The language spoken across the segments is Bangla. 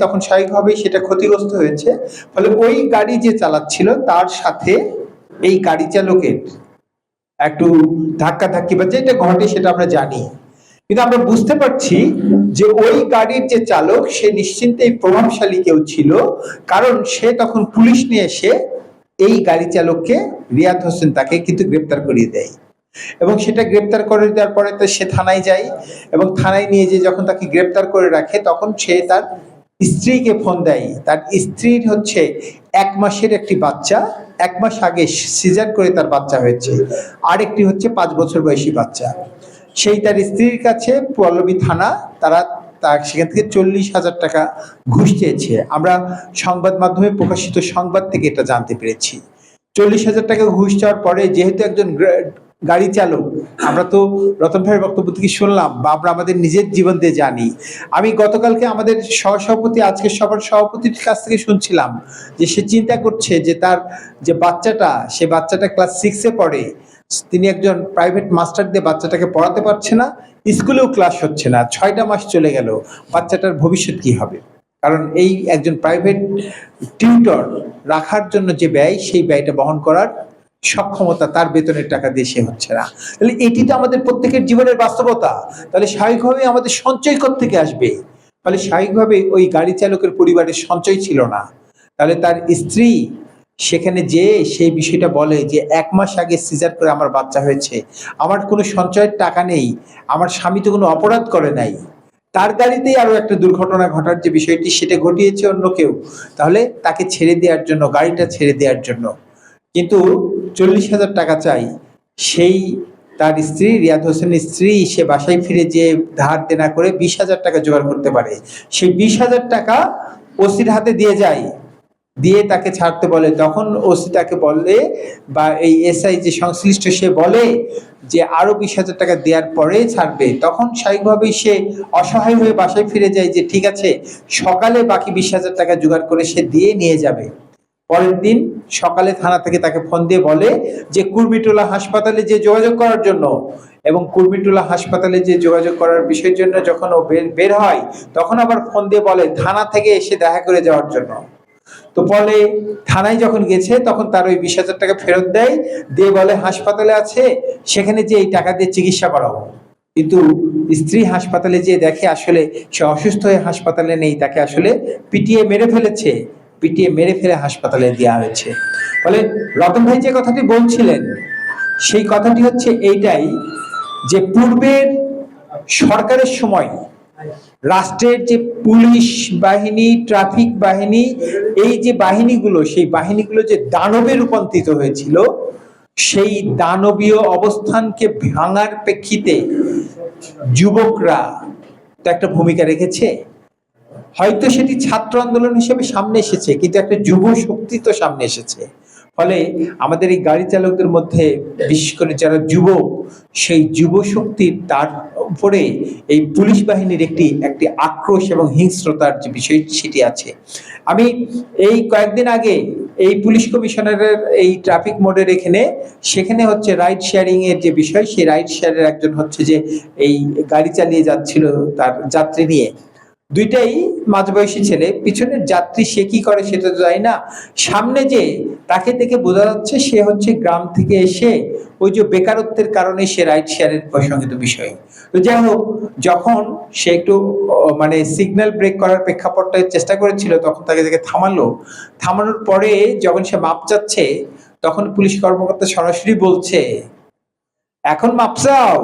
তখন স্বাভাবিকভাবেই সেটা ক্ষতিগ্রস্ত হয়েছে। ফলে ওই গাড়ি যে চালাচ্ছিল তার সাথে এই গাড়ি চালকের একটু ধাক্কাধাক্কি বা যেটা ঘটে সেটা আমরা জানি। কিন্তু আমরা বুঝতে পারছি যে ওই গাড়ির যে চালক সে নিশ্চিন্তেই প্রভাবশালী কেউ ছিল, কারণ সে তখন পুলিশ নিয়ে এসে এই গাড়ি চালককে, রিয়াদ হোসেন, তাকে কিন্তু গ্রেপ্তার করিয়ে দেয়। এবং সেটা গ্রেপ্তার করে দেওয়ার পরে তো সে থানায় যায়, এবং থানায় নিয়ে যে যখন তাকে গ্রেপ্তার করে রাখে তখন সে তার স্ত্রীকে ফোন দেয়। তার স্ত্রীর হচ্ছে 1 মাসের একটি বাচ্চা, 1 মাস আগে সিজার করে তার বাচ্চা হয়েছে, আরেকটি হচ্ছে 5 বছর বয়সী বাচ্চা। সেই তার স্ত্রীর কাছে পল্লবী থানা তারা তার সেখান থেকে 40,000 টাকা ঘুষ চেয়েছে। আমরা সংবাদ মাধ্যমে প্রকাশিত সংবাদ থেকে এটা জানতে পেরেছি। 40,000 টাকা ঘুষ চাওয়ার পরে যেহেতু একজন গাড়ি চালক, আমরা তো রতন ভাইয়ের বক্তব্য থেকে শুনলাম বা আমরা আমাদের নিজের জীবন দিয়ে জানি। আমি গতকালকে আমাদের সহসভাপতি, আজকের সবার সভাপতির কাছ থেকে শুনছিলাম যে সে চিন্তা করছে যে তার যে বাচ্চাটা, সে বাচ্চাটা ক্লাস 6-এ পড়ে, তিনি একজন প্রাইভেট মাস্টার দিয়ে বাচ্চাটাকে পড়াতে পারছে না, স্কুলেও ক্লাস হচ্ছে না, 6টা মাস চলে গেল, বাচ্চাটার ভবিষ্যৎ কি হবে? কারণ এই একজন প্রাইভেট টিউটর রাখার জন্য যে ব্যয়, সেই ব্যয়টা বহন করার সক্ষমতা তার বেতনের টাকা দিয়ে সে হচ্ছে না। তাহলে এটি তো আমাদের প্রত্যেকের জীবনের বাস্তবতা। তাহলে স্বাভাবিকভাবে আমাদের সঞ্চয় থেকে আসবে। ফলে স্বাভাবিকভাবে ওই গাড়ি চালকের পরিবারের সঞ্চয় ছিল না। তাহলে তার স্ত্রী সেখানে যে সেই বিষয়টা বলে যে 1 মাস আগে সিজার করে আমার বাচ্চা হয়েছে, আমার কোনো সঞ্চয়ের টাকা নেই, আমার স্বামী তো কোনো অপরাধ করে নাই, তার গাড়িতেই আরো একটা দুর্ঘটনা ঘটার যে বিষয়টি সেটা ঘটিয়েছে অন্য কেউ, তাহলে তাকে ছেড়ে দেওয়ার জন্য, গাড়িটা ছেড়ে দেওয়ার জন্য কিন্তু 40,000 টাকা চাই। সেই তার স্ত্রী, রিয়াদ হোসেনের স্ত্রী, সে বাসায় ফিরে যে ধার দেনা করে 20,000 টাকা জোগাড় করতে পারে। সেই 20,000 টাকা ওসির হাতে দিয়ে যায়, দিয়ে তাকে ছাড়তে বলে। তখন ওসি তাকে বলে, বা এই এসআই যে সংশ্লিষ্ট, সে বলে যে আরো 20,000 টাকা দেওয়ার পরে ছাড়বে। তখন স্বাভাবিকভাবেই সে অসহায় হয়ে বাসায় ফিরে যায় যে ঠিক আছে, সকালে বাকি 20,000 টাকা জোগাড় করে সে দিয়ে নিয়ে যাবে। পরের দিন সকালে থানা থেকে তাকে ফোন দিয়ে বলে যে কুর্মিটোলা হাসপাতালে যে যোগাযোগ করার জন্য, এবং কুর্মিটোলা হাসপাতালে যে যোগাযোগ করার বিষয়ের জন্য যখন ও বের হয়, তখন আবার ফোন দিয়ে বলে থানা থেকে এসে দেখা করে যাওয়ার জন্য। তো বলে থানায় যখন গেছে তখন তার ওই 20,000 টাকা ফেরত দেয়, দিয়ে বলে হাসপাতালে আছে, সেখানে যে এই টাকা দিয়ে চিকিৎসা করাবো। কিন্তু স্ত্রী হাসপাতালে যে দেখে আসলে সে অসুস্থ হয়ে হাসপাতালে নেই, তাকে আসলে পিটিয়ে মেরে ফেলেছে, পিটিয়ে মেরে ফেলে হাসপাতালে দেওয়া হয়েছে। ফলে রতন ভাই যে কথাটি বলছিলেন সেই কথাটি হচ্ছে এইটাই, যে পূর্বের সরকারের সময় রাষ্ট্রের যে পুলিশ বাহিনী, ট্রাফিক বাহিনী, এই যে বাহিনীগুলো, সেই বাহিনীগুলো যে দানবে রূপান্তরিত হয়েছিল, সেই দানবীয় অবস্থানকে ভাঙার প্রেক্ষিতে যুবকরা তো একটা ভূমিকা রেখেছে। হয়তো সেটি ছাত্র আন্দোলন হিসেবে সামনে এসেছে, কিন্তু একটা যুব শক্তি তো সামনে এসেছে। ফলে আমাদের এই গাড়ি চালকদের মধ্যে বিশেষ করে যারা যুবক, সেই যুব শক্তির তার উপরে এই পুলিশ বাহিনীর একটি আক্রোশ এবং হিংস্রতার যে বিষয় সেটি আছে। আমি এই কয়েকদিন আগে এই পুলিশ কমিশনারের এই ট্রাফিক মোড়ের সেখানে হচ্ছে রাইড শেয়ারিং এর যে বিষয়, সেই রাইড শেয়ারের একজন হচ্ছে যে এই গাড়ি চালিয়ে যাচ্ছিল তার যাত্রী নিয়ে, দুইটাই মাঝবয়সী ছেলে। পিছনের যাত্রী সে কি করে সেটা তো জানি না, সামনে যে তাকে দেখে বোঝা যাচ্ছে সে হচ্ছে গ্রাম থেকে এসে ওই যে বেকারত্বের কারণে সে রাইড শেয়ারের প্রসঙ্গিত বিষয়। তো যাই হোক, যখন সে একটু মানে সিগন্যাল ব্রেক করার প্রেক্ষাপটটায় চেষ্টা করেছিল, তখন তাকে থামানোর পরে যখন সে মাপ চাচ্ছে, তখন পুলিশ কর্মকর্তা সরাসরি বলছে এখন মাপ চাও?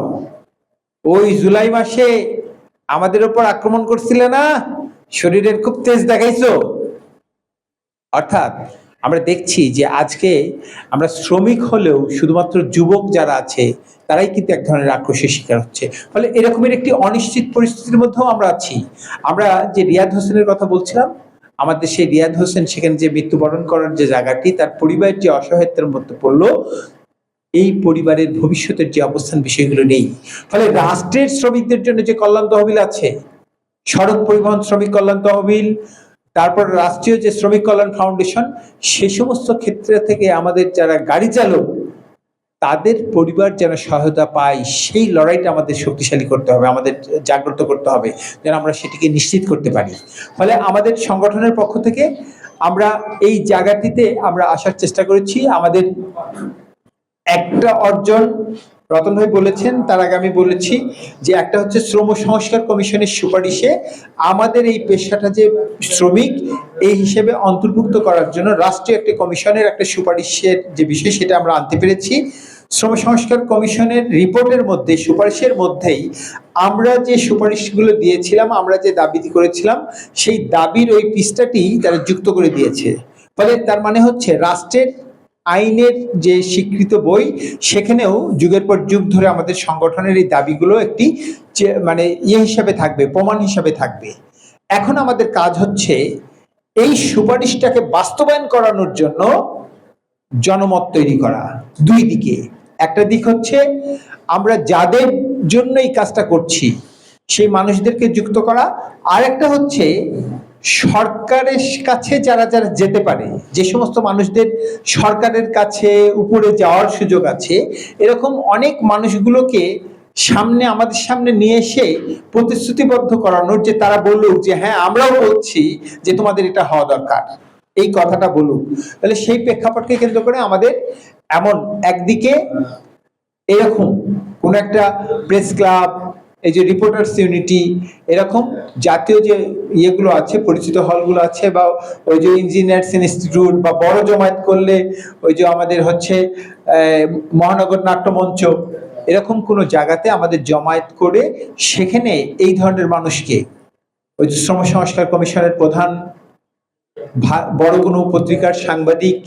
ওই জুলাই মাসে আমাদের উপর আক্রমণ করছিলে না, শরীরের খুব তেজ দেখাইছো। অর্থাৎ আমরা দেখছি যে আজকে আমরা শ্রমিক হলেও শুধুমাত্র যুবক যারা আছে তারাই কিন্তু এক ধরনের আক্রোশের শিকার হচ্ছে। ফলে এরকমের একটি অনিশ্চিত পরিস্থিতির মধ্যেও আমরা আছি। আমরা যে রিয়াদ হোসেনের কথা বলছিলাম, আমাদের সেই রিয়াদ হোসেন সেখানে যে মৃত্যুবরণ করার যে জায়গাটি, তার পরিবার যে অসহায়ত্বের মধ্যে পড়লো, এই পরিবারের ভবিষ্যতের যে অবস্থান, বিষয়গুলো নেই। ফলে রাষ্ট্রের শ্রমিকদের জন্য যে কল্যাণ তহবিল আছে, সড়ক পরিবহন শ্রমিক কল্যাণ তহবিল, তারপর রাষ্ট্রীয় যে শ্রমিক কল্যাণ ফাউন্ডেশন, সে সমস্ত ক্ষেত্রে থেকে আমাদের যারা গাড়ি চালক তাদের পরিবার যেন সহায়তা পায়, সেই লড়াইটা আমাদের শক্তিশালী করতে হবে, আমাদের জাগ্রত করতে হবে, যেন আমরা সেটিকে নিশ্চিত করতে পারি। ফলে আমাদের সংগঠনের পক্ষ থেকে আমরা এই জায়গাটিতে আমরা আসার চেষ্টা করেছি। আমাদের একটা অর্জন রতন ভাই বলেছেন, তার আগে আমি বলেছি যে একটা হচ্ছে শ্রম সংস্কার কমিশনের সুপারিশে আমাদের এই পেশাটা যে শ্রমিক এই হিসেবে অন্তর্ভুক্ত করার জন্য রাষ্ট্রীয় একটি কমিশনের একটা সুপারিশের যে বিষয় সেটা আমরা আনতে পেরেছি। শ্রম সংস্কার কমিশনের রিপোর্টের মধ্যে, সুপারিশের মধ্যেই আমরা যে সুপারিশগুলো দিয়েছিলাম, আমরা যে দাবি করেছিলাম, সেই দাবির ওই পৃষ্ঠাটি তারা যুক্ত করে দিয়েছে। ফলে তার মানে হচ্ছে রাষ্ট্রের আইনের যে স্বীকৃত বই, সেখানেও যুগের পর যুগ ধরে আমাদের সংগঠনের এই দাবিগুলো একটি মানে হিসাবে থাকবে, প্রমাণ হিসাবে থাকবে। এখন আমাদের কাজ হচ্ছে এই সুপারিশটাকে বাস্তবায়ন করানোর জন্য জনমত তৈরি করা। দুই দিকে, একটা দিক হচ্ছে আমরা যাদের জন্য এই কাজটা করছি সেই মানুষদেরকে যুক্ত করা, আর একটা হচ্ছে সরকারের কাছে যারা যারা যেতে পারে, যে সমস্ত মানুষদের সরকারের কাছে উপরে যাওয়ার সুযোগ আছে, এরকম অনেক মানুষগুলোকে সামনে, আমাদের সামনে নিয়ে এসে প্রতিশ্রুতিবদ্ধ করানোর, যে তারা বলুক যে হ্যাঁ আমরাও বলছি যে তোমাদের এটা হওয়া দরকার, এই কথাটা বলুক। তাহলে সেই প্রেক্ষাপটকে কেন্দ্র করে আমাদের এমন একদিকে এরকম কোন একটা প্রেস ক্লাব, এই যে রিপোর্টার্স ইউনিটি, এরকম জাতীয় যে ইয়েগুলো আছে, পরিচিত হলগুলো আছে, বা ওই যে ইঞ্জিনিয়ার্স ইনস্টিটিউট, বা বড় জমায়েত করলে ওই যে আমাদের হচ্ছে মহানগর নাট্যমঞ্চ, এরকম কোনো জায়গাতে আমাদের জমায়েত করে সেখানে এই ধরনের মানুষকে, ওই যে শ্রম সংস্কার কমিশনের প্রধান, বড় কোনো পত্রিকার সাংবাদিক,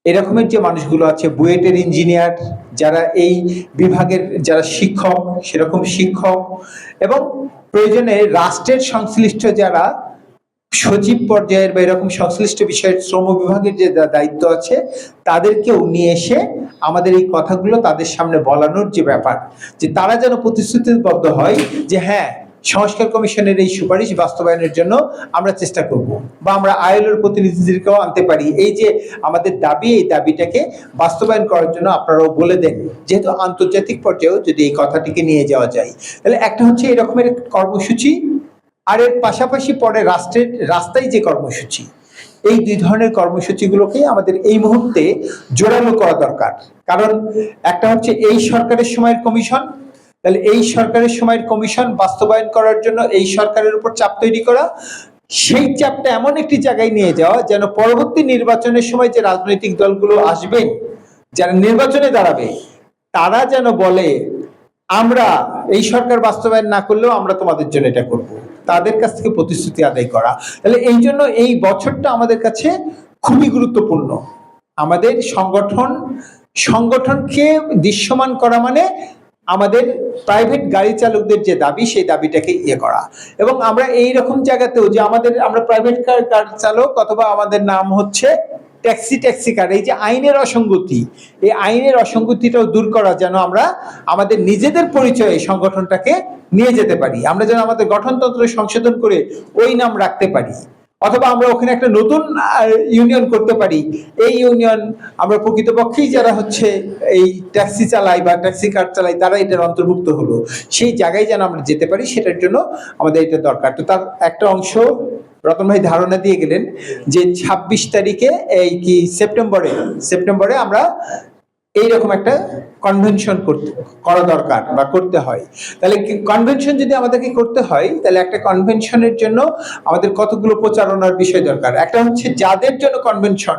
এরকমের যে মানুষগুলো আছে, বুয়েটের ইঞ্জিনিয়ার, যারা এই বিভাগের যারা শিক্ষক, সেরকম শিক্ষক, এবং প্রয়োজনে রাষ্ট্রের সংশ্লিষ্ট যারা সচিব পর্যায়ের বা এরকম সংশ্লিষ্ট বিষয়ের শ্রম বিভাগের যে দায়িত্ব আছে, তাদেরকেও নিয়ে এসে আমাদের এই কথাগুলো তাদের সামনে বলানোর যে ব্যাপার, যে তারা যেন প্রতিশ্রুতিবদ্ধ হয় যে হ্যাঁ সংস্কার কমিশনের এই সুপারিশ বাস্তবায়নের জন্য আমরা চেষ্টা করব, বা আমরা আইএলওর প্রতিনিধিদেরকেও আনতে পারি, এই যে আমাদের দাবি, এই দাবিটাকে বাস্তবায়ন করার জন্য আপনারাও বলে দেন, যেহেতু আন্তর্জাতিক পর্যায়েও যদি এই কথাটিকে নিয়ে যাওয়া যায়। তাহলে একটা হচ্ছে এরকমের কর্মসূচি, আর এর পাশাপাশি পরে রাস্তায় যে কর্মসূচি, এই দুই ধরনের কর্মসূচিগুলোকে আমাদের এই মুহূর্তে জোরালো করা দরকার। কারণ একটা হচ্ছে এই সরকারের সময়ের কমিশন, তাহলে এই সরকারের সময়ের কমিশন বাস্তবায়ন করার জন্য এই সরকারের উপর চাপ তৈরি করা, সেই চাপটা এমন একটি জায়গায় নিয়ে যাওয়া যেন পরবর্তী নির্বাচনের সময় যে রাজনৈতিক দলগুলো আসবেন, যারা নির্বাচনে দাঁড়াবে, তারা যেন বলে আমরা এই সরকার বাস্তবায়ন না করলেও আমরা তোমাদের জন্য এটা করব, তাদের কাছ থেকে প্রতিশ্রুতি আদায় করা। তাহলে এই জন্য এই বছরটা আমাদের কাছে খুবই গুরুত্বপূর্ণ। আমাদের সংগঠনকে দৃশ্যমান করা মানে আমাদের প্রাইভেট গাড়ি চালকদের যে দাবি, সেই দাবিটাকে করা। এবং আমরা এই রকম জায়গাতেও যে আমরা প্রাইভেট কার চালক, অথবা আমাদের নাম হচ্ছে ট্যাক্সি কার, এই যে আইনের অসঙ্গতি, এই আইনের অসঙ্গতিটাও দূর করা, যেন আমরা আমাদের নিজেদের পরিচয়ে সংগঠনটাকে নিয়ে যেতে পারি, আমরা যেন আমাদের গঠনতন্ত্র সংশোধন করে ওই নাম রাখতে পারি, অথবা আমরা ওখানে একটা নতুন ইউনিয়ন করতে পারি। এই ইউনিয়ন আমরা প্রকৃতপক্ষেই যারা হচ্ছে এই ট্যাক্সি চালাই বা ট্যাক্সি কার চালাই, তারা এটার অন্তর্ভুক্ত হলো, সেই জায়গায় যেন আমরা যেতে পারি, সেটার জন্য আমাদের এটা দরকার। তো তার একটা অংশ রতন ভাই ধারণা দিয়ে গেলেন যে 26 তারিখে এই কি সেপ্টেম্বরে আমরা এইরকম একটা কনভেনশন করা দরকার বা করতে হয়। তাহলে কনভেনশন যদি আমাদেরকে করতে হয়, তাহলে একটা কনভেনশনের জন্য আমাদের কতগুলো প্রচারণার বিষয় দরকার। একটা হচ্ছে যাদের জন্য কনভেনশন,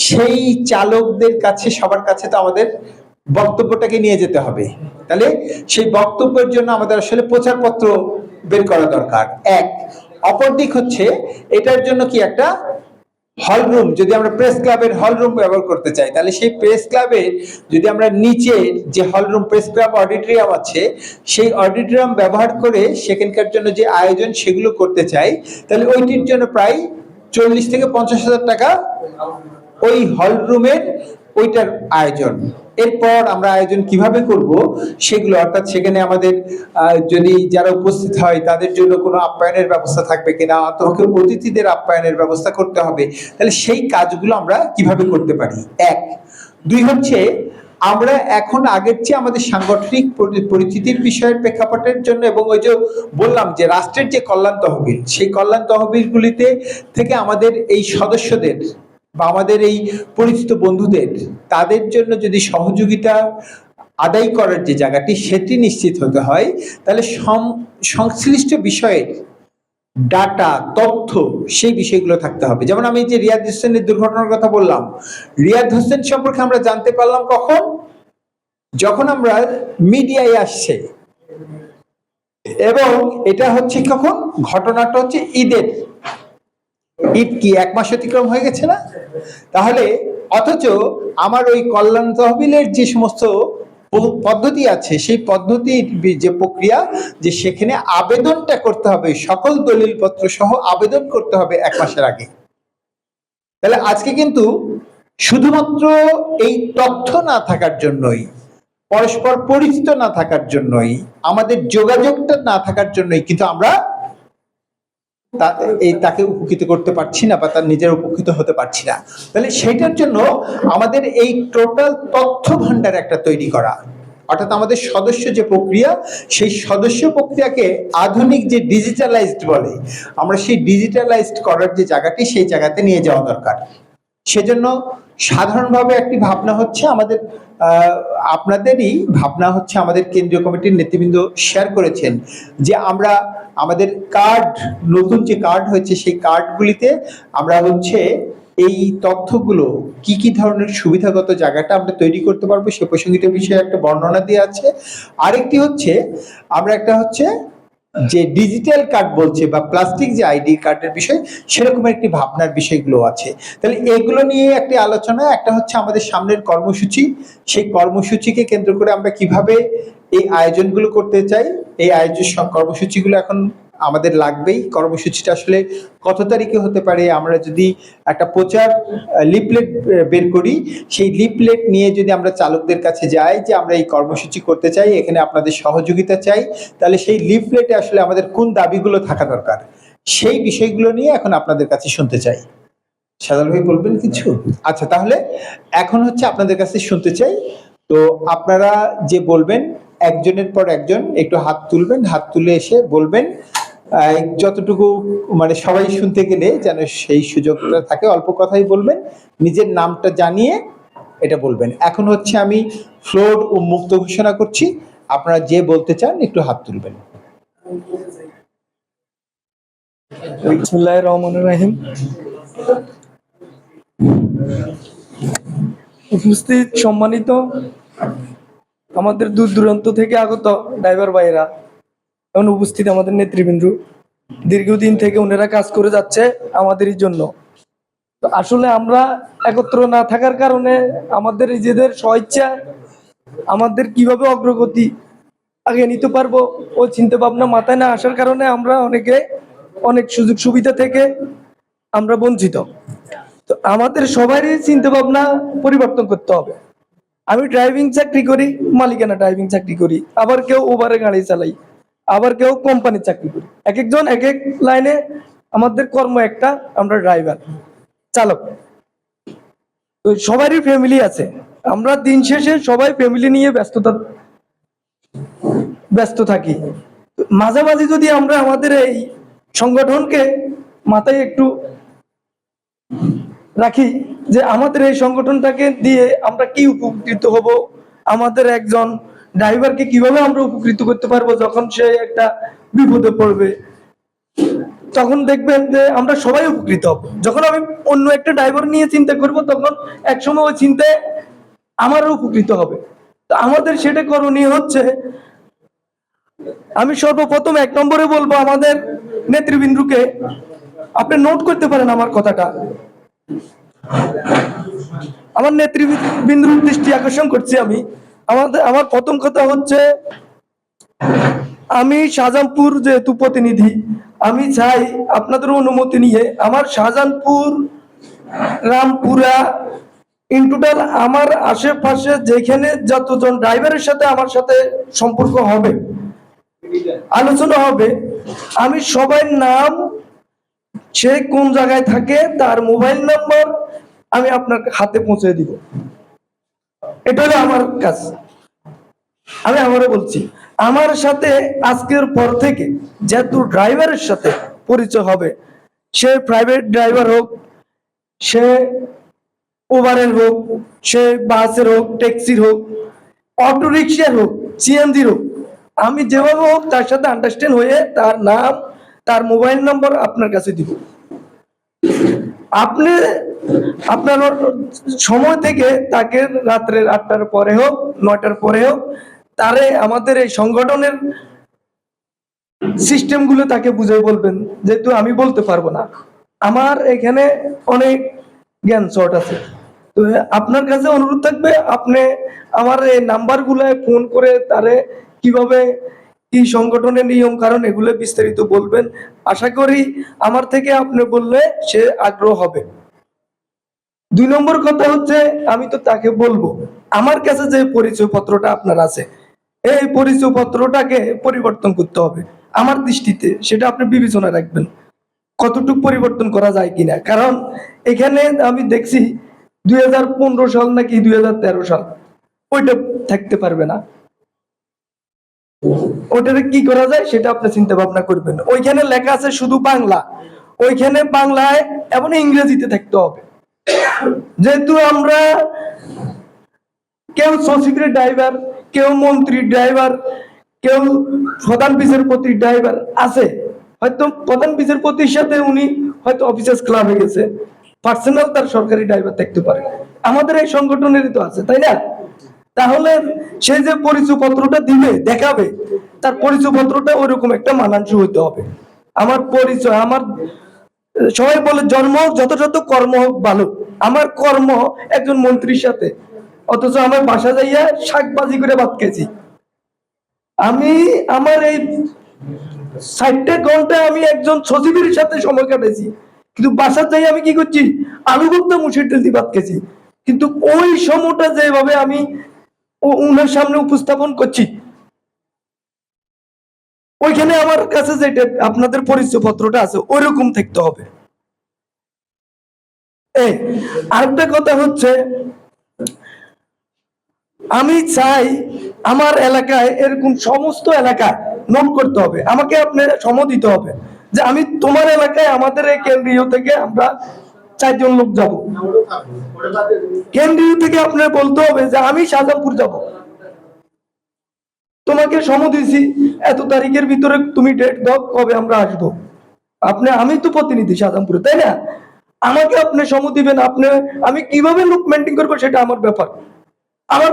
সেই চালকদের কাছে, সবার কাছে তো আমাদের বক্তব্যটাকে নিয়ে যেতে হবে। তাহলে সেই বক্তব্যের জন্য আমাদের আসলে প্রচারপত্র বের করা দরকার এক। অপর দিক হচ্ছে এটার জন্য কি একটা হল রুম, যদি আমরা প্রেস ক্লাবের হল রুম ব্যবহার করতে চাই, তাহলে সেই প্রেস ক্লাবের যদি আমরা নিচে যে hall room, press club auditorium আছে, সেই অডিটোরিয়াম ব্যবহার করে সেখানকার জন্য যে আয়োজন সেগুলো করতে চাই, তাহলে ওইটির জন্য প্রায় 40 থেকে 50,000 টাকা ওই হল রুমের ওইটার আয়োজন। এরপর আমরা আয়োজন কিভাবে করব সেগুলো, অর্থাৎ সেখানে আমাদের যদি যারা উপস্থিত হয় তাদের জন্য কোনো আপ্যায়নের ব্যবস্থা থাকবে কিনা, অথবা অতিথিদের আপ্যায়নের ব্যবস্থা করতে হবে, তাহলে সেই কাজগুলো আমরা কিভাবে করতে পারি এক। দুই হচ্ছে আমরা এখন আগের চেয়ে আমাদের সাংগঠনিক পরিচিতির বিষয়ের প্রেক্ষাপটের জন্য, এবং ওই যে বললাম যে রাষ্ট্রের যে কল্যাণ তহবিল, সেই কল্যাণ তহবিলগুলিতে থেকে আমাদের এই সদস্যদের বা আমাদের এই পরিচিত বন্ধুদের, তাদের জন্য যদি সহযোগিতা আদায় করার যে জায়গাটি সেটি নিশ্চিত হতে হয়, তাহলে সংশ্লিষ্ট বিষয়ের ডাটা, তথ্য, সেই বিষয়গুলো থাকতে হবে। যেমন আমি যে রিয়াদ হোসেনের দুর্ঘটনার কথা বললাম, রিয়াদ হোসেন সম্পর্কে আমরা জানতে পারলাম কখন? যখন আমরা মিডিয়ায় আসছে, এবং এটা হচ্ছে কখন? ঘটনাটা হচ্ছে ঈদের। ঈদ কি 1 মাস অতিক্রম হয়ে গেছে না? তাহলে অথচ আমার ওই কল্যাণ তহবিলের যে সমস্ত পদ্ধতি আছে, সেই পদ্ধতির যে প্রক্রিয়া, যে সেখানে আবেদনটা করতে হবে, সকল দলিলপত্র সহ আবেদন করতে হবে 1 মাসের আগে। তাহলে আজকে কিন্তু শুধুমাত্র এই তথ্য না থাকার জন্যই, পরস্পর পরিচিত না থাকার জন্যই, আমাদের যোগাযোগটা না থাকার জন্যই কিন্তু আমরা তাকে উপকৃত করতে পারছি না, বা তার নিজের উপকৃত হতে পারছি না। তাহলে সেটার জন্য আমাদের এই টোটাল তথ্য ভান্ডার একটা তৈরি করা, অর্থাৎ আমাদের সদস্য যে প্রক্রিয়া, সেই সদস্য প্রক্রিয়াকে আধুনিক যে ডিজিটালাইজড বলে, আমরা সেই ডিজিটালাইজড করার যে জায়গাটি, সেই জায়গাতে নিয়ে যাওয়া দরকার। সেজন্য সাধারণভাবে একটি ভাবনা হচ্ছে আমাদের, আপনাদেরই ভাবনা হচ্ছে, আমাদের কেন্দ্রীয় কমিটির নেতৃবৃন্দ শেয়ার করেছেন যে আমরা আমাদের কার্ড, নতুন যে কার্ড হয়েছে, সেই কার্ডগুলিতে আমরা হচ্ছে এই তথ্যগুলো কি কি ধরনের সুবিধাগত জায়গাটা আমরা তৈরি করতে পারবো, সে প্রসঙ্গিত বিষয়ে একটা বর্ণনা দিয়ে আছে। আরেকটি হচ্ছে আমরা একটা হচ্ছে যে ডিজিটাল কার্ড বলছে, বা প্লাস্টিক যে আইডি কার্ডের বিষয়, সেরকম একটি ভাবনার বিষয়গুলো আছে। তাহলে এগুলো নিয়ে একটি আলোচনা, একটা হচ্ছে আমাদের সামনের কর্মসূচি, সেই কর্মসূচিকে কেন্দ্র করে আমরা কিভাবে এই আয়োজনগুলো করতে চাই, এই কর্মসূচিগুলো এখন আমাদের লাগবেই। কর্মসূচিটা আসলে কত তারিখে হতে পারে, আমরা যদি একটা প্রচার লিফলেট বের করি, সেই লিফলেট নিয়ে যদি আমরা চালকদের কাছে যাই যে আমরা এই কর্মসূচি করতে চাই, এখানে আপনাদের সহযোগিতা চাই, তাহলে সেই লিফলেটে আসলে আমাদের কোন দাবিগুলো থাকা দরকার, সেই বিষয়গুলো নিয়ে এখন আপনাদের কাছে শুনতে চাই। সাজাল ভাই বলবেন কিছু? আচ্ছা, তাহলে এখন হচ্ছে আপনাদের কাছে শুনতে চাই। তো আপনারা যে বলবেন, একজনের পর একজন একটু হাত তুলবেন, হাত তুলে এসে বলবেন, যতটুকু মানে সবাই শুনতে গেলে যেন সেই সুযোগটা থাকে, অল্প কথাই বলবেন, নিজের নামটা জানিয়ে এটা বলবেন। এখন হচ্ছে আমি ফ্লোর উন্মুক্ত ঘোষণা করছি, আপনারা যে বলতে চান একটু হাত তুলবেন। বিসমিল্লাহির রহমানির রহিম। উপস্থিত সম্মানিত আমাদের দূর দূরান্ত থেকে আগত ড্রাইভার ভাইরা এবং উপস্থিত আমাদের নেতৃবৃন্দ, দীর্ঘদিন থেকে ওনারা কাজ করে যাচ্ছে আমাদেরই জন্য। তো আসলে আমরা একত্র না থাকার কারণে আমাদের নিজেদের স্বইচ্ছা আমাদের কিভাবে অগ্রগতি আগে নিতে পারবো ও চিন্তা ভাবনা মাথায় না আসার কারণে আমরা অনেক সুযোগ সুবিধা থেকে আমরা বঞ্চিত। তো আমাদের সবারই চিন্তা ভাবনা পরিবর্তন করতে হবে। আমি ড্রাইভিং চাকরি করি, মালিকানা ড্রাইভিং চাকরি করি, আবার কেউ ওভারে গাড়ি চালাই, আবার কেউ কোম্পানির চাকরি করি। এক একজন এক এক লাইনে, আমাদের কর্ম একটা, আমরা ড্রাইভার চালক। তো সবারই ফ্যামিলি আছে, আমরা দিন শেষে সবাই ফ্যামিলি নিয়ে ব্যস্ত থাকি। মাঝামাঝি যদি আমরা আমাদের এই সংগঠনকে মাথায় একটু রাখি যে আমাদের এই সংগঠনটাকে দিয়ে আমরা কি উপকৃত হব, আমাদের একজন ড্রাইভারকে কিভাবে আমরা উপকৃত করতে পারবো, যখন সে একটা বিপদে পড়বে তখন দেখবেন যে আমরা সবাই উপকৃত হব। যখন আমি অন্য একটা ড্রাইভার নিয়ে চিন্তা করব, তখন একসময় ওই চিন্তায় আমারও উপকৃত হবে। তো আমাদের সেটা করণীয় হচ্ছে, আমি সর্বপ্রথম 1 নম্বরে বলবো আমাদের নেতৃবৃন্দকে, আপনি নোট করতে পারেন আমার কথাটা। আমার নেতৃবৃন্দর দৃষ্টি আকর্ষণ করছি আমি। আমার প্রথম কথা হচ্ছে, আমি শাহজাহানপুর যেহেতু প্রতিনিধি, আমি চাই আপনাদের অনুমতি নিয়ে আমার শাহজাহানপুর, রামপুরা, ইন টোটাল আমার আশেপাশে যেখানে যতজন ড্রাইভারের সাথে আমার সাথে সম্পর্ক হবে, আলোচনা হবে, আমি সবাই নাম, সে কোন জায়গায় থাকে, তার মোবাইল নাম্বার আমি আপনার হাতে পৌঁছে দিব। এটা হলো আমার কাজ। আমি আবারও বলছি, আমার সাথে আজকের পর থেকে যেহেতু ড্রাইভারের সাথে পরিচয় হবে, সে প্রাইভেট ড্রাইভার হোক, সে উবারের হোক, সে বাসের হোক, ট্যাক্সির হোক, অটো রিক্সার হোক, সিএনজির হোক, আমি যেভাবে হোক তার সাথে আন্ডারস্ট্যান্ড হয়ে তার নাম, তার মোবাইল নম্বর আপনার কাছে দিব। আপনি আপনার সময় থেকে তাকে রাত্রের 8টার পরে হোক, 9টার পরে হোক, তারে আমাদের এই সংগঠনের সিস্টেম গুলো তাকে বুঝাই বলবেন, যেহেতু আমি বলতে পারবো না, আমার এখানে অনেক জ্ঞান শর্ট আছে। তো আপনার কাছে অনুরোধ থাকবে, আপনি আমার এই নাম্বার গুলায় ফোন করে তারে কিভাবে কি সংগঠনের নিয়ম কারণ এগুলো বিস্তারিত বলবেন। আশা করি আমার থেকে আপনি বললে সে আগ্রহ হবে। 2 নম্বর কথা হচ্ছে, আমি তো তাকে বলবো আমার কাছে যে পরিচয় পত্রটা আপনার আছে, এই পরিচয় পত্রটাকে পরিবর্তন করতে হবে আমার দৃষ্টিতে। সেটা আপনি বিবেচনা রাখবেন কতটুকু পরিবর্তন করা যায় কিনা। কারণ এখানে আমি দেখছি 2015 সাল নাকি 2013 সাল, ওইটা থাকতে পারবে না। ওটারে কি করা যায় সেটা আপনি চিন্তা ভাবনা করবেন। ওইখানে লেখা আছে শুধু বাংলা, ওইখানে বাংলায় এবং ইংরেজিতে থাকতে হবে। যেহেতু আমরা কেউ সচিবের ড্রাইভার, কেউ মন্ত্রীর ড্রাইভার, কেউ প্রধান বিচারপতির ড্রাইভার আছে, হয়তো প্রধান বিচারপতির সাথে উনি হয়তো অফিসার্স ক্লাবে গেছে, পার্সোনাল তার সরকারি ড্রাইভার থাকতে পারে, আমাদের এই সংগঠনেরই তো আছে, তাই না? তাহলে সে যে পরিচয় পত্রটা দিবে, দেখাবে, তার পরিচয় পত্রটা ওইরকম একটা মানানসই হইতে হবে। আমার পরিচয়, আমার সবাই বলে জন্ম হোক যত যত, কর্ম হোক ভালো। আমার কর্ম একজন মন্ত্রীর সাথে, অথচ আমার বাসা যাইয়া শাকবাজি করে ভাত খেয়েছি। আমি আমার এই 60টা ঘন্টা আমি একজন সচিবের সাথে সময় কাটাইছি, কিন্তু বাসা যাই আমি কি করছি, আলু ভর্তা মুসুর ডাল দিয়ে ভাত খেয়েছি। কিন্তু ওই সময়টা যেভাবে আমি উনার সামনে উপস্থাপন করছি, ওইখানে আমার কাছে যেটা আপনাদের পরিচয় পত্রটা আছে ওইরকম থাকতে হবে। আরেকটা কথা হচ্ছে, আমি চাই আমার এলাকায় এরকম সমস্ত এলাকায় নোট করতে হবে, আমাকে আপনি সম দিতে হবে যে আমি তোমার এলাকায় আমাদের এই কেন্দ্রীয় থেকে আমরা 4 জন লোক যাব। কেন্দ্রীয় থেকে আপনার বলতে হবে যে আমি শাহজাহানপুর যাব, তোমাকে সম দিয়েছি, এত তারিখের ভিতরে তুমি ডেট দাও কবে আমরা আসবো। আপনি, আমি তো প্রতিনিধি শাহজাহানপুরে, তাই না? আমাকে আপনি সম দিবেন। আপনি, আমি কিভাবে লোক মেনটেন করবো সেটা আমার ব্যাপার, আমার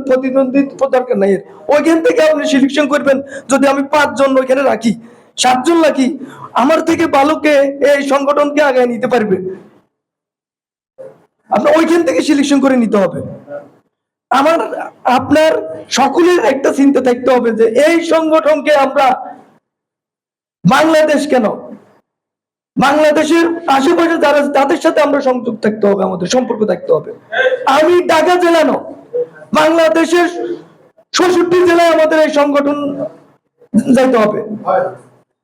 প্রতিদ্বন্দ্বিত্ব দরকার নাই। ওইখান থেকে আপনি সিলেকশন করবেন। যদি আমি 5 জন ওইখানে রাখি, 7 জন রাখি, আমার থেকে ভালোকে এই সংগঠনকে আগায় নিতে পারবে, আপনার ওইখান থেকে সিলেকশন করে নিতে হবে। আমার, আপনার সকলের একটা চিন্তা থাকতে হবে যে এই সংগঠনকে আমরা, বাংলাদেশ কেন, বাংলাদেশের আশেপাশে যারা তাদের সাথে আমরা সংযোগ থাকতে হবে, আমাদের সম্পর্ক থাকতে হবে। আমি ঢাকা জেলা নয়, বাংলাদেশের 66 জেলায় আমাদের এই সংগঠন যাইতে হবে।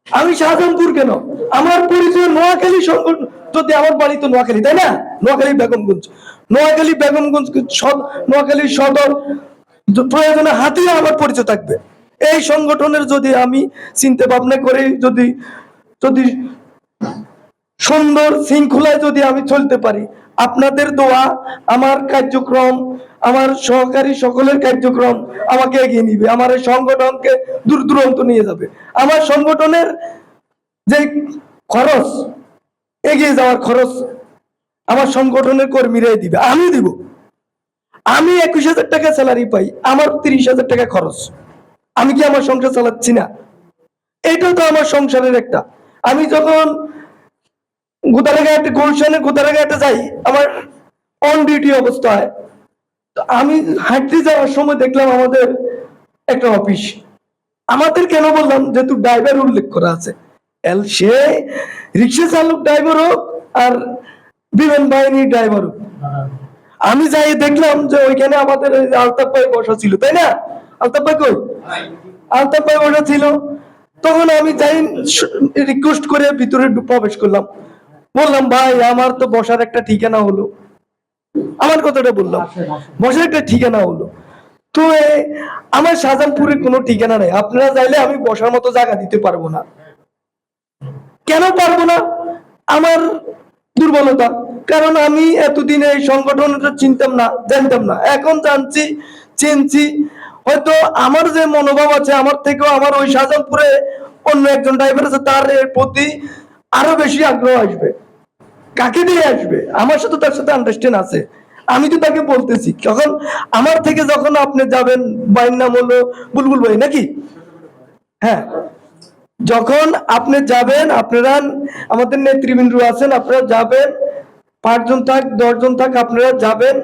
আমি শাহজাহানপুর কেন, আমার পরিচয় নোয়াখালী সংগঠন, যদি আমার বাড়ি তো নোয়াখালী, তাই না? নোয়াখালী বেগমগঞ্জ, নোয়াখালী বেগমগঞ্জ, নোয়াখালী সদর, প্রয়োজনে হাতিয়া আমার পরিচয় থাকবে। এই সংগঠনের যদি আমি চিন্তা ভাবনা করে যদি যদি সুন্দর শৃঙ্খলায় যদি আমি চলতে পারি, আপনাদের দোয়া, আমার কার্যক্রম, আমার সহকারী সকলের কার্যক্রম আমাকে এগিয়ে নিবে, আমার এই সংগঠনকে দূর দূরান্ত নিয়ে যাবে। আমার সংগঠনের যে খরচ, এগিয়ে যাওয়ার খরচ আমার সংগঠনের কর্মীরাই দিবে, আমি দিব। আমি 21,000 টাকা স্যালারি পাই, আমার 30,000 টাকা খরচ। আমি কি আমার সংসার চালাচ্ছি না? এটা তো আমার সংসারের একটা। আমি যখন গুদারাঘাটে যাই, আমার অন ডিউটি অবস্থা হয়, তো আমি হাঁটতে যাওয়ার সময় দেখলাম আমাদের একটা অফিস। আমাদের কেন বললাম, যেহেতু ড্রাইভার উল্লেখ করা আছে, সে রিক্সা চালক ড্রাইভার হোক আর বিমান বাহিনীর ড্রাইভার হোক, আমি যাই দেখলাম যে ওইখানে আমাদের আলতাফ ভাই বসা ছিল, তাই না? আলতাফ ভাই কই? আলতাফ ভাই বসা ছিল। তখন আমি যাই, রিকোয়েস্ট করে ভিতরে প্রবেশ করলাম, বললাম ভাই আমার তো বসার একটা ঠিকানা হলো, আমার কথাটা বললাম, বসার একটা ঠিকানা হলো। তো আমার শাহজাহানপুরে কোনো ঠিকানা নেই, আপনারা চাইলে আমি বসার মতো জায়গা দিতে পারবো না। কেন পারবো না? আমার দুর্বলতা, কারণ আমি এতদিন এই সংগঠনটা চিনতাম না, জানতাম না, এখন জানছি, চিনছি। হয়তো আমার যে মনোভাব আছে, আমার থেকেও আমার ওই শাহজাহানপুরে অন্য একজন ড্রাইভার আছে, তার এর প্রতি আরো বেশি আগ্রহ আসবে। কাকে দিয়ে আসবে? আমার সাথে তার সাথে আন্ডারস্ট্যান্ড আছে। আমি তো তাকে বলতেছি, যখন আমার থেকে যখন আপনি যাবেন, ভাইয়ের নাম হলো বুলবুল ভাই নাকি? হ্যাঁ, যখন আপনি যাবেন, আপনারা আমাদের নেতৃবৃন্দ আছেন, আপনারা যাবেন, 5 জন থাক 10 জন থাক, আপনারা যাবেন,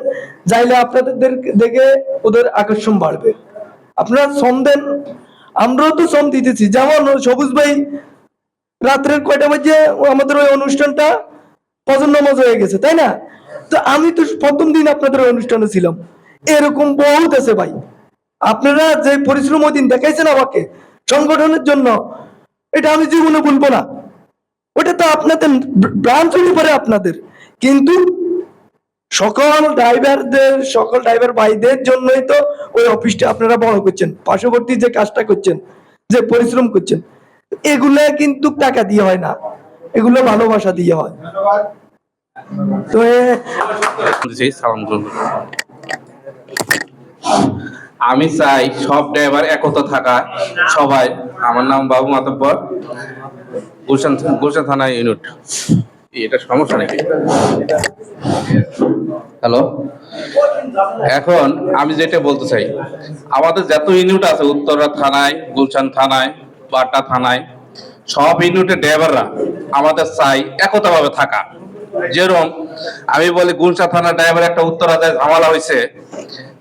যাইলে আপনাদের দেখে ওদের আকর্ষণ বাড়বে। আপনারা শ্রম দেন, আমরাও তো শ্রম দিতেছি। যেমন সবুজ ভাই রাত্রের কয়টা বাজে আমাদের ওই অনুষ্ঠানটা ফজর নামাজ হয়ে গেছে, তাই না? তো আমি তো প্রথম দিন আপনাদের ওই অনুষ্ঠানে ছিলাম। এরকম বহুত আছে ভাই, আপনারা যে পরিশ্রম ওই দিন দেখাইছেন আমাকে সংগঠনের জন্য, এটা আমি জীবনে ভুলবো না। ওটা তো আপনাদের ব্রাঞ্চ হতে পারে আপনাদের, কিন্তু সকল ড্রাইভার ভাইদের জন্যই তো ওই অফিসটা আপনারা বড় করছেন, পার্শ্ববর্তী যে কাজটা করছেন, যে পরিশ্রম করছেন, এগুলা কিন্তু টাকা দিয়ে হয় না, এগুলো ভালোবাসা দিয়ে হয়। তো জি, সালাম করুন। আমি চাই সব ড্রাইভার একতা থাকা, সবাই। আমার নাম বাবু মাতব্বর, গুলশান থানা ইউনিট। এটা সমস্যা নাকি? হ্যালো, এখন আমি যেটা বলতে চাই, আমাদের যত ইউনিট আছে উত্তরা থানায়, গুলশান থানায়, বাটা থানায়, সব ইউনিটের ড্রাইভাররা আমাদের চাই একতাভাবে থাকা। যেরকম আমি বলি গুলশান থানার ড্রাইভার একটা উত্তরাতে ঝামেলা হয়েছে,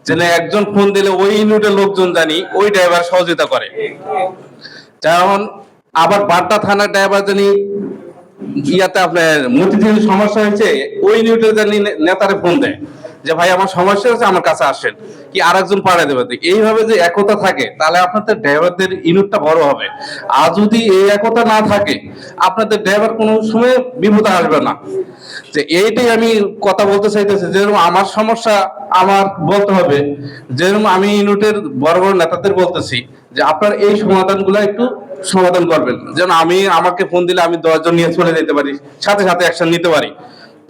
যে একজন ফোন দিলে ওই ইউনিটের লোকজন জানি ওই ড্রাইভার সহযোগিতা করে। যেমন আবার বাড্ডা থানার ড্রাইভার জানি ইয়াতে আপনার মতিঝিল সমস্যা হয়েছে, ওই ইউনিটের জানি নেতারে ফোন দেয় যে ভাই আমার সমস্যা হচ্ছে, আমার কাছে আসেন, কি আরেকজন পাঠিয়ে দেবে। এইভাবে যে একতা থাকে, তাহলে আপনাদের ড্রাইভারদের ইউনিটটা বড় হবে। আর যদি এই একতা না থাকে, আপনাদের ড্রাইভার কোনো সময় বিপদে আসবে না। যে এইটাই আমি কথা বলতে চাইতেছি, যেরকম আমার সমস্যা আমার বলতে হবে, যেরকম আমি ইউনিটের বড় বড় নেতাদের বলতেছি যে আপনার এই সমাধানগুলো একটু সমাধান করবেন, যেন আমাকে ফোন দিলে আমি 10 জন নিয়ে চলে যেতে পারি, সাথে সাথে অ্যাকশন নিতে পারি,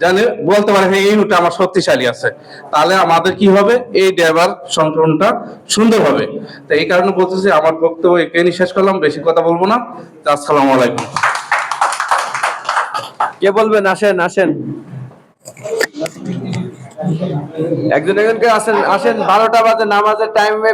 জানে বলতে পারে হ্যাঁ এই ইউনিটটা আমার শক্তিশালী আছে। তাহলে আমাদের কি হবে, এই ড্রাইভার সংগঠনটা সুন্দর হবে। তো এই কারণে বলতেছি, আমার বক্তব্য এখানেই শেষ করলাম, বেশি কথা বলবো না। আসসালামু আলাইকুম। কে বলবেন? আসেন আসেন, একজন একজনকে আসেন আসেন, 12টা বাজে নামাজের টাইমে